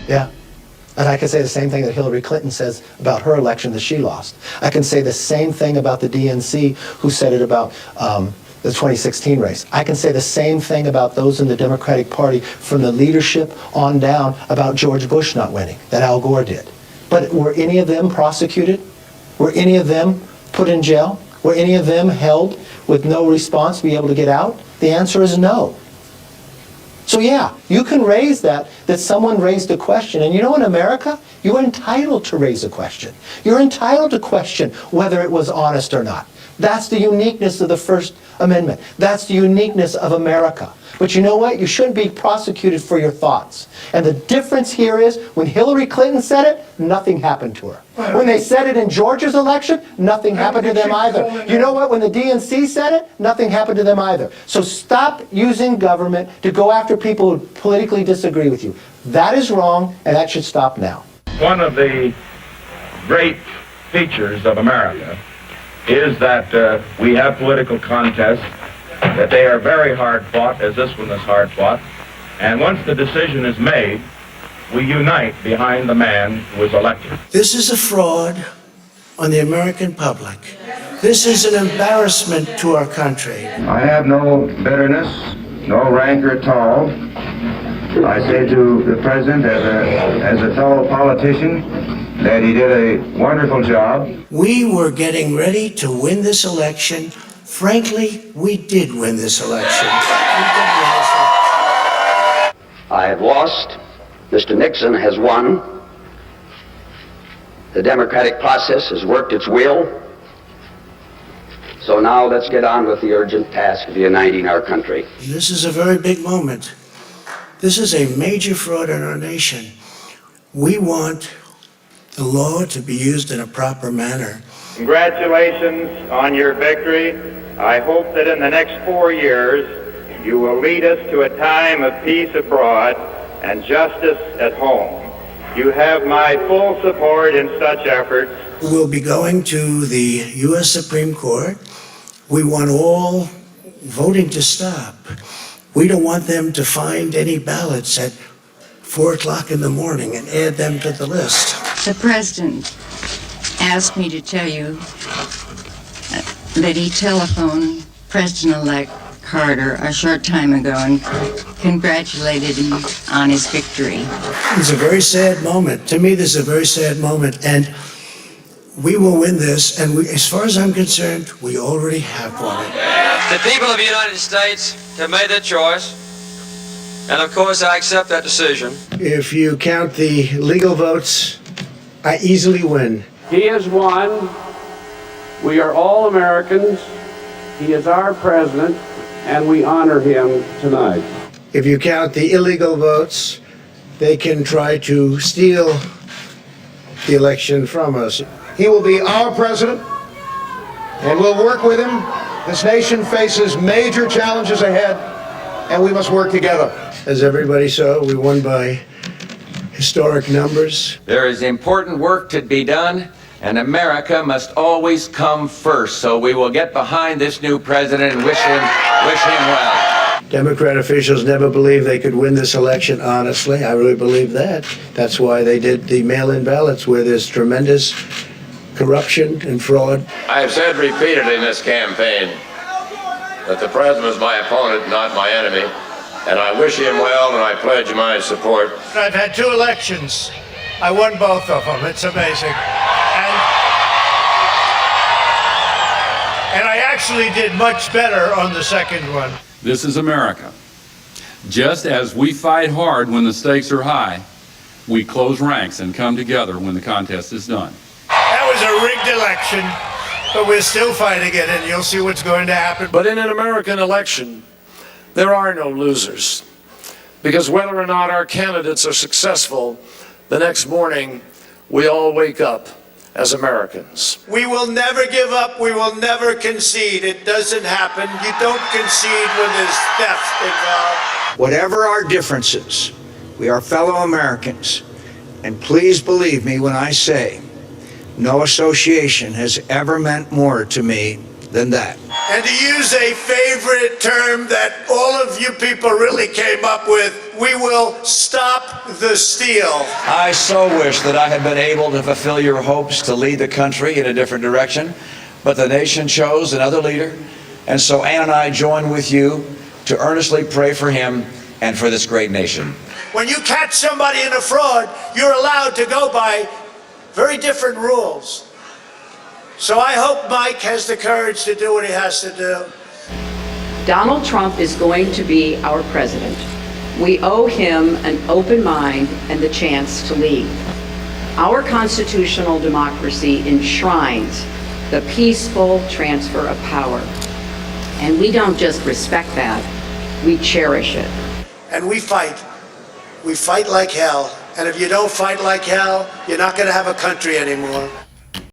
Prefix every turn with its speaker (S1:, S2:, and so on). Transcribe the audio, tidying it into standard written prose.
S1: Yeah. And I can say the same thing that Hillary Clinton says about her election that she lost. I can say the same thing about the DNC who said it about the 2016 race. I can say the same thing about those in the Democratic Party from the leadership on down about George Bush not winning, that Al Gore did. But were any of them prosecuted? Were any of them put in jail? Were any of them held with no response to be able to get out? The answer is no. So yeah, you can raise that someone raised a question. And you know, in America, you're entitled to raise a question. You're entitled to question whether it was honest or not. That's the uniqueness of the First Amendment. That's the uniqueness of America. But you know what? You shouldn't be prosecuted for your thoughts. And the difference here is, when Hillary Clinton said it, nothing happened to her. When they said it in Georgia's election, nothing happened to them either. You know what? When the DNC said it, nothing happened to them either. So stop using government to go after people who politically disagree with you. That is wrong, and that should stop now.
S2: One of the great features of America is that we have political contests, that they are very hard fought, as this one is hard fought, and once the decision is made, we unite behind the man who is elected.
S3: This is a fraud on the American public. This is an embarrassment to our country.
S4: I have no bitterness, no rancor at all. I say to the president, as a fellow politician, that he did a wonderful job.
S3: We were getting ready to win this election. Frankly, we did win this election.
S5: I have lost. Mr. Nixon has won. The democratic process has worked its will. So now let's get on with the urgent task of uniting our country.
S3: This is a very big moment. This is a major fraud in our nation. We want the law to be used in a proper manner.
S6: Congratulations on your victory. I hope that in the next 4 years, you will lead us to a time of peace abroad and justice at home. You have my full support in such efforts.
S3: We'll be going to the U.S. Supreme Court. We want all voting to stop. We don't want them to find any ballots at 4 o'clock in the morning and add them to the list.
S7: The president asked me to tell you that he telephoned President-elect Carter a short time ago and congratulated him on his victory.
S3: It's a very sad moment. To me, this is a very sad moment, and we will win this, and as far as I'm concerned, we already have won it.
S8: The people of the United States have made their choice, and of course I accept that decision.
S3: If you count the legal votes, I easily win.
S9: He has won. We are all Americans. He is our president, and we honor him tonight.
S3: If you count the illegal votes, they can try to steal the election from us.
S10: He will be our president, and we'll work with him. This nation faces major challenges ahead, and we must work together.
S3: As everybody saw, we won by historic numbers.
S11: There is important work to be done, and America must always come first. So we will get behind this new president and wish him well.
S3: Democrat officials never believed they could win this election honestly. I really believe that. That's why they did the mail-in ballots, where there's tremendous corruption and fraud.
S12: I have said repeatedly in this campaign that the president is my opponent, not my enemy, and I wish him well, and I pledge my support.
S13: I've had 2 elections. I won both of them. It's amazing. And I actually did much better on the second one.
S14: This is America. Just as we fight hard when the stakes are high, we close ranks and come together when the contest is done.
S13: That was a rigged election, but we're still fighting it, and you'll see what's going to happen.
S15: But in an American election, there are no losers, because whether or not our candidates are successful, the next morning we all wake up as Americans.
S13: We will never give up. We will never concede. It doesn't happen. You don't concede when there's death involved.
S16: Whatever our differences, we are fellow Americans. And please believe me when I say, no association has ever meant more to me than that.
S13: And to use a favorite term that all of you people really came up with, we will stop the steal.
S17: I so wish that I had been able to fulfill your hopes to lead the country in a different direction, but the nation chose another leader, and so Ann and I join with you to earnestly pray for him and for this great nation.
S13: When you catch somebody in a fraud, you're allowed to go by very different rules. So I hope Mike has the courage to do what he has to do.
S18: Donald Trump is going to be our president. We owe him an open mind and the chance to lead. Our constitutional democracy enshrines the peaceful transfer of power. And we don't just respect that, we cherish it.
S13: And we fight. We fight like hell. And if you don't fight like hell, you're not going to have a country anymore.